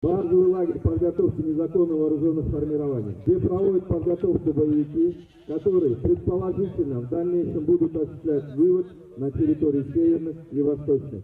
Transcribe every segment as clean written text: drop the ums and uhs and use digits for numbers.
Базовый лагерь подготовки незаконно вооруженных формирований, где проводят подготовку боевики, которые предположительно в дальнейшем будут осуществлять вывод на территории северных и восточных.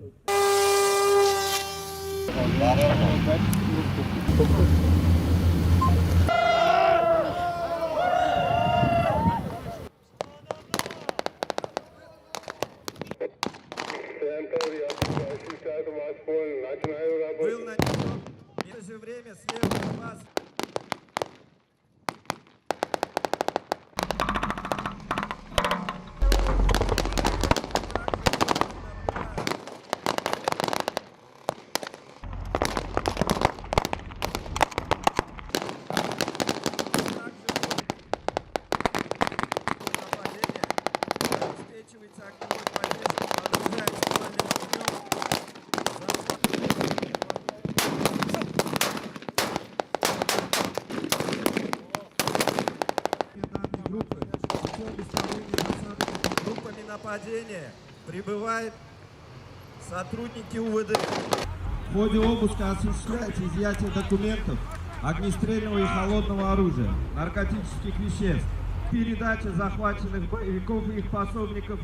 Был нанесен в это же время сверху вас. Обеспечивается активной поддержкой оружия активным огнем. Группами нападения прибывают сотрудники УВД. В ходе обыска осуществляется изъятие документов, огнестрельного и холодного оружия, наркотических веществ, передача захваченных боевиков и их пособников.